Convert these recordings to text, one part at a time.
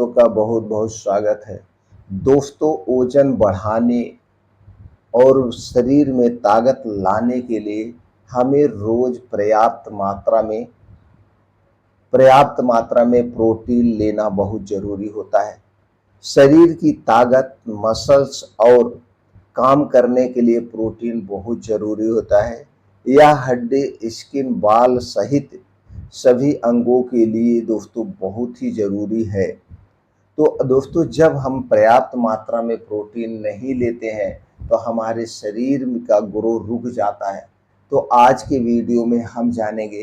दोस्तों का बहुत बहुत स्वागत है। दोस्तों, वजन बढ़ाने और शरीर में ताकत लाने के लिए हमें रोज पर्याप्त मात्रा में प्रोटीन लेना बहुत ज़रूरी होता है। शरीर की ताकत, मसल्स और काम करने के लिए प्रोटीन बहुत ज़रूरी होता है। यह हड्डी, स्किन, बाल सहित सभी अंगों के लिए दोस्तों बहुत ही ज़रूरी है। तो दोस्तों, जब हम पर्याप्त मात्रा में प्रोटीन नहीं लेते हैं तो हमारे शरीर का ग्रोथ रुक जाता है। तो आज के वीडियो में हम जानेंगे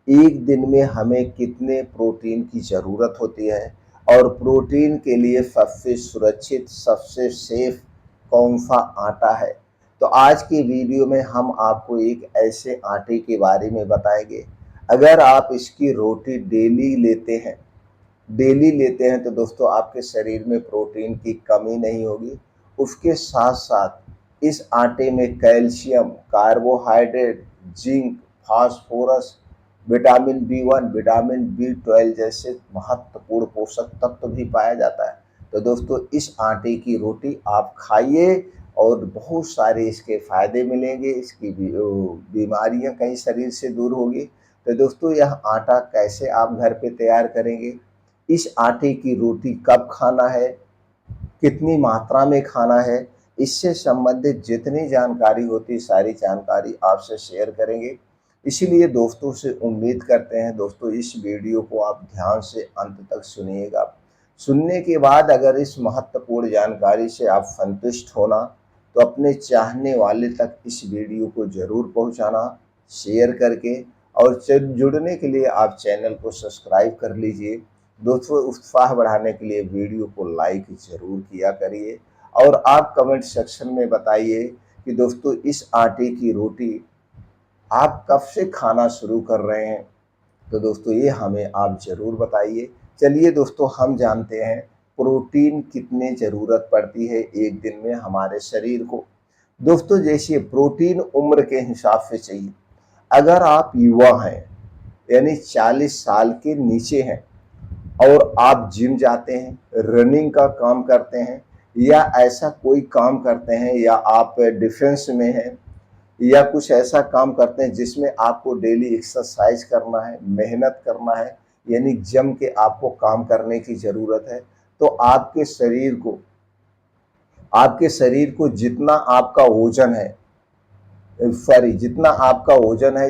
एक दिन में हमें कितने प्रोटीन की ज़रूरत होती है और प्रोटीन के लिए सबसे सुरक्षित, सबसे सेफ कौन सा आटा है। तो आज के वीडियो में हम आपको एक ऐसे आटे के बारे में बताएंगे, अगर आप इसकी रोटी डेली लेते हैं तो दोस्तों आपके शरीर में प्रोटीन की कमी नहीं होगी। उसके साथ साथ इस आटे में calcium, carbohydrate, zinc, phosphorus, vitamin B 1, vitamin B 12 जैसे महत्वपूर्ण पोषक तत्व भी पाया जाता है। तो दोस्तों, इस आटे की रोटी आप खाइए और बहुत सारे इसके फायदे मिलेंगे, इसकी बीमारियां कहीं शरीर से दूर होगी। तो दोस्तों, यह आटा कैसे आप घर पे तैयार करेंगे, इस आटे की रोटी कब खाना है, कितनी मात्रा में खाना है, इससे संबंधित जितनी जानकारी होती है सारी जानकारी आपसे शेयर करेंगे। इसीलिए दोस्तों से उम्मीद करते हैं दोस्तों इस वीडियो को आप ध्यान से अंत तक सुनिएगा। सुनने के बाद अगर इस महत्वपूर्ण जानकारी से आप संतुष्ट होना तो अपने चाहने वाले तक इस वीडियो को ज़रूर पहुंचाना शेयर करके, और जुड़ने के लिए आप चैनल को सब्सक्राइब कर लीजिए। दोस्तों, उत्साह बढ़ाने के लिए वीडियो को लाइक ज़रूर किया करिए और आप कमेंट सेक्शन में बताइए कि दोस्तों इस आटे की रोटी आप कब से खाना शुरू कर रहे हैं। तो दोस्तों ये हमें आप ज़रूर बताइए। चलिए दोस्तों, हम जानते हैं प्रोटीन कितने ज़रूरत पड़ती है एक दिन में हमारे शरीर को। दोस्तों, जैसे प्रोटीन उम्र के हिसाब से चाहिए। अगर आप युवा हैं यानी 40 साल के नीचे हैं और आप जिम जाते हैं, रनिंग का काम करते हैं या ऐसा कोई काम करते हैं, या आप डिफेंस में हैं या कुछ ऐसा काम करते हैं जिसमें आपको डेली एक्सरसाइज करना है, मेहनत करना है, यानी जम के आपको काम करने की ज़रूरत है, तो आपके शरीर को जितना आपका वजन है,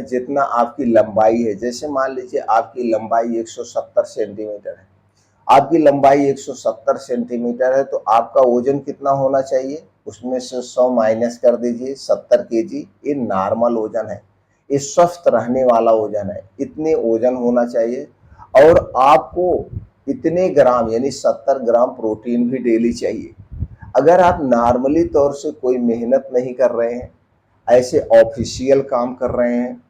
जितना आपकी लंबाई है, जैसे मान लीजिए आपकी लंबाई 170 सेंटीमीटर है, आपकी लंबाई 170 सेंटीमीटर है, तो आपका वजन कितना होना चाहिए, उसमें से 100 माइनस कर दीजिए, 70 केजी। ये नॉर्मल वजन है, ये स्वस्थ रहने वाला वजन है, इतने वजन होना चाहिए। और आपको इतने ग्राम यानी 70 ग्राम प्रोटीन भी डेली चाहिए। अगर आप नॉर्मली तौर से कोई मेहनत नहीं कर रहे हैं, ऐसे ऑफिशियल काम कर रहे हैं,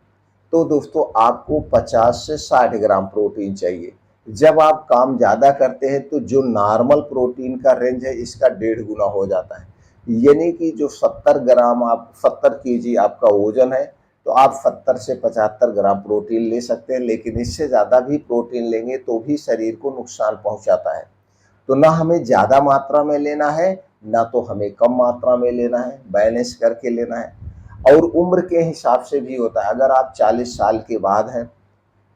तो दोस्तों आपको 50 से 60 ग्राम प्रोटीन चाहिए। जब आप काम ज़्यादा करते हैं तो जो नॉर्मल प्रोटीन का रेंज है इसका 1.5 गुना हो जाता है। यानी कि जो 70 केजी आपका वजन है तो आप 70 से 75 ग्राम प्रोटीन ले सकते हैं, लेकिन इससे ज़्यादा भी प्रोटीन लेंगे तो भी शरीर को नुकसान पहुंचाता है। तो ना हमें ज़्यादा मात्रा में लेना है, ना तो हमें कम मात्रा में लेना है, बैलेंस करके लेना है। और उम्र के हिसाब से भी होता है। अगर आप 40 साल के बाद हैं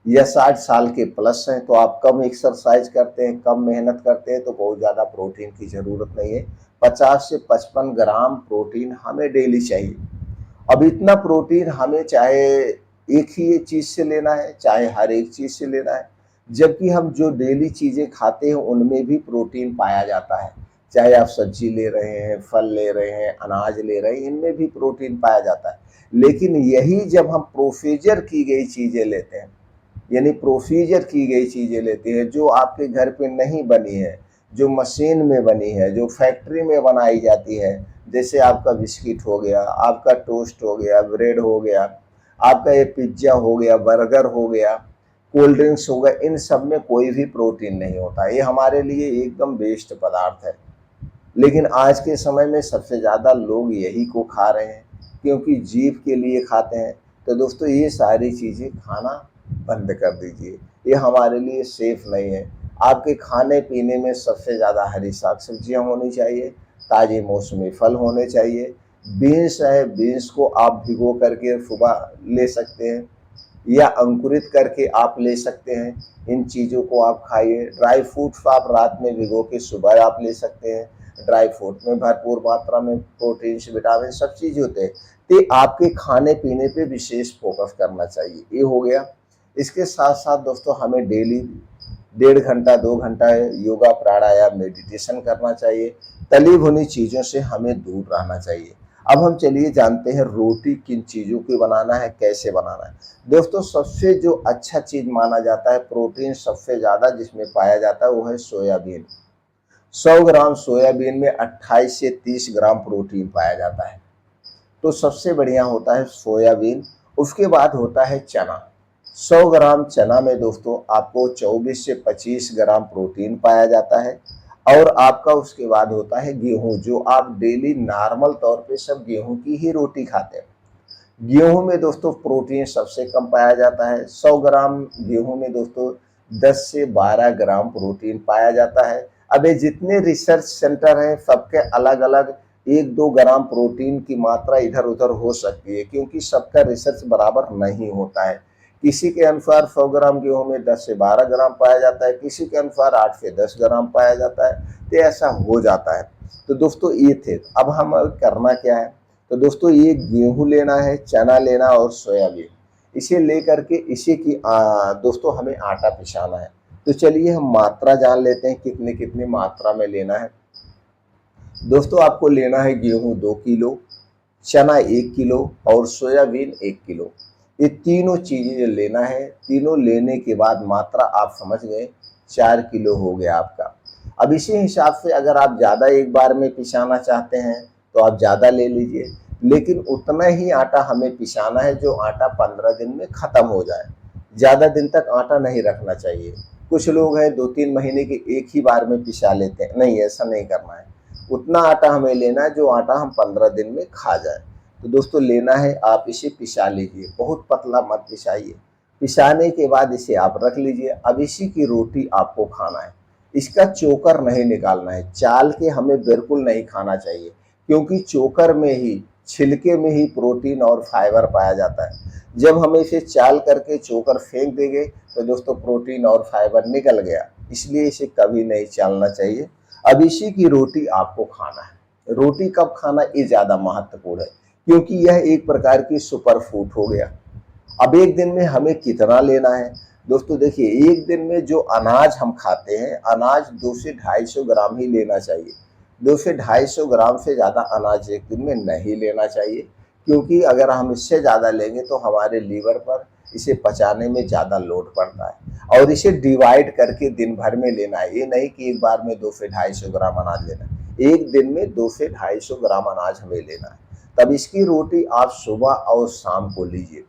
या 60 साल के प्लस हैं तो आप कम एक्सरसाइज करते हैं, कम मेहनत करते हैं, तो बहुत ज़्यादा प्रोटीन की ज़रूरत नहीं है। 50 से 55 ग्राम प्रोटीन हमें डेली चाहिए। अब इतना प्रोटीन हमें चाहे एक ही चीज़ से लेना है, चाहे हर एक चीज़ से लेना है, जबकि हम जो डेली चीज़ें खाते हैं उनमें भी प्रोटीन पाया जाता है। चाहे आप सब्जी ले रहे हैं, फल ले रहे हैं, अनाज ले रहे हैं, इनमें भी प्रोटीन पाया जाता है। लेकिन यही जब हम प्रोसीजर की गई चीज़ें लेते हैं, यानी प्रोसीजर की गई चीज़ें लेते हैं जो आपके घर पे नहीं बनी है, जो मशीन में बनी है, जो फैक्ट्री में बनाई जाती है, जैसे आपका बिस्किट हो गया, आपका टोस्ट हो गया, ब्रेड हो गया, आपका ये पिज्ज़ा हो गया, बर्गर हो गया, कोल्ड ड्रिंक्स हो गया, इन सब में कोई भी प्रोटीन नहीं होता। ये हमारे लिए एकदम वेस्ट पदार्थ है। लेकिन आज के समय में सबसे ज़्यादा लोग यही को खा रहे हैं, क्योंकि जीभ के लिए खाते हैं। तो दोस्तों ये सारी चीज़ें खाना बंद कर दीजिए, ये हमारे लिए सेफ नहीं है। आपके खाने पीने में सबसे ज़्यादा हरी साग सब्जियाँ होनी चाहिए, ताज़े मौसमी फल होने चाहिए। बीन्स है, बीन्स को आप भिगो करके सुबह ले सकते हैं या अंकुरित करके आप ले सकते हैं। इन चीज़ों को आप खाइए। ड्राई फ्रूट्स आप रात में भिगो के सुबह आप ले सकते हैं। ड्राई फ्रूट में भरपूर मात्रा में प्रोटीन्स, विटामिन सब चीज़ होते हैं। तो आपके खाने पीने पे विशेष फोकस करना चाहिए। ये हो गया। इसके साथ साथ दोस्तों हमें डेली 1.5 घंटा 2 घंटा योगा, प्राणायाम, मेडिटेशन करना चाहिए। तली भुनी चीज़ों से हमें दूर रहना चाहिए। अब हम चलिए जानते हैं रोटी किन चीज़ों की बनाना है, कैसे बनाना है। दोस्तों सबसे जो अच्छा चीज़ माना जाता है, प्रोटीन सबसे ज़्यादा जिसमें पाया जाता है वो है सोयाबीन। 100 ग्राम सोयाबीन में 28 से 30 ग्राम प्रोटीन पाया जाता है। तो सबसे बढ़िया होता है सोयाबीन। उसके बाद होता है चना। 100 ग्राम चना में दोस्तों आपको 24 से 25 ग्राम प्रोटीन पाया जाता है। और आपका उसके बाद होता है गेहूं, जो आप डेली नॉर्मल तौर पे सब गेहूं की ही रोटी खाते हैं। गेहूं में दोस्तों प्रोटीन सबसे कम पाया जाता है। 100 ग्राम गेहूं में दोस्तों 10 से 12 ग्राम प्रोटीन पाया जाता है। अब ये जितने रिसर्च सेंटर हैं सबके अलग अलग 1-2 ग्राम प्रोटीन की मात्रा इधर उधर हो सकती है, क्योंकि सबका रिसर्च बराबर नहीं होता है। किसी के अनुसार 100 ग्राम गेहूं में 10 से 12 ग्राम पाया जाता है, किसी के अनुसार 8 से 10 ग्राम पाया जाता है। तो ऐसा हो जाता है। तो दोस्तों ये थे। अब हम करना क्या है, तो दोस्तों ये गेहूं लेना है, चना लेना और सोयाबीन, इसे लेकर के इसी की दोस्तों हमें आटा पिसाना है। तो चलिए हम मात्रा जान लेते हैं कितने कितनी मात्रा में लेना है। दोस्तों आपको लेना है गेहूं 2 किलो, चना 1 किलो और सोयाबीन 1 किलो। ये तीनों चीज़ें लेना है। तीनों लेने के बाद मात्रा आप समझ गए, 4 किलो हो गया आपका। अब इसी हिसाब से अगर आप ज़्यादा एक बार में पिसाना चाहते हैं तो आप ज़्यादा ले लीजिए, लेकिन उतना ही आटा हमें पिसाना है जो आटा 15 दिन में ख़त्म हो जाए। ज़्यादा दिन तक आटा नहीं रखना चाहिए। कुछ लोग हैं 2-3 महीने के एक ही बार में पिसा लेते हैं, नहीं ऐसा नहीं करना है। उतना आटा हमें लेना है जो आटा हम 15 दिन में खा जाए। तो दोस्तों लेना है, आप इसे पिसा लीजिए, बहुत पतला मत पिसाइए। पिसाने के बाद इसे आप रख लीजिए। अब इसी की रोटी आपको खाना है। इसका चोकर नहीं निकालना है, चाल के हमें बिल्कुल नहीं खाना चाहिए, क्योंकि चोकर में ही, छिलके में ही प्रोटीन और फाइबर पाया जाता है। जब हम इसे चाल करके चोकर फेंक देंगे तो दोस्तों प्रोटीन और फाइबर निकल गया, इसलिए इसे कभी नहीं चालना चाहिए। अब इसी की रोटी आपको खाना है। रोटी कब खाना ये ज़्यादा महत्वपूर्ण है, क्योंकि यह एक प्रकार की सुपर फूड हो गया। अब एक दिन में हमें कितना लेना है, दोस्तों देखिए एक दिन में जो अनाज हम खाते हैं, अनाज 2 से 250 ग्राम ही लेना चाहिए। 2 से 250 ग्राम से ज़्यादा अनाज एक दिन में नहीं लेना चाहिए, क्योंकि अगर हम इससे ज़्यादा लेंगे तो हमारे लीवर पर इसे पचाने में ज़्यादा लोड पड़ता है। और इसे डिवाइड करके दिन भर में लेना है, ये नहीं कि एक बार में 2 से 250 ग्राम अनाज लेना है। एक दिन में 2 से 250 ग्राम अनाज हमें लेना है। तब इसकी रोटी आप सुबह और शाम को लीजिए।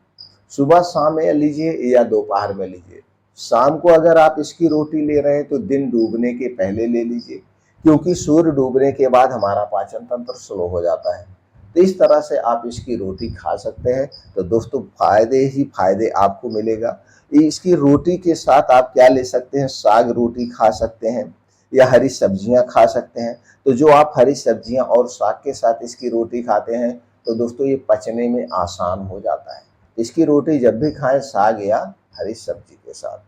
सुबह शाम में लीजिए या दोपहर में लीजिए। शाम को अगर आप इसकी रोटी ले रहे हैं तो दिन डूबने के पहले ले लीजिए, क्योंकि सूर्य डूबने के बाद हमारा पाचन तंत्र स्लो हो जाता है। तो इस तरह से आप इसकी रोटी खा सकते हैं। तो दोस्तों फायदे ही फायदे आपको मिलेगा। इसकी रोटी के साथ आप क्या ले सकते हैं, साग रोटी खा सकते हैं या हरी सब्जियां खा सकते हैं। तो जो आप हरी सब्जियां और साग के साथ इसकी रोटी खाते हैं तो दोस्तों ये पचने में आसान हो जाता है। इसकी रोटी जब भी खाएं साग या हरी सब्जी के साथ।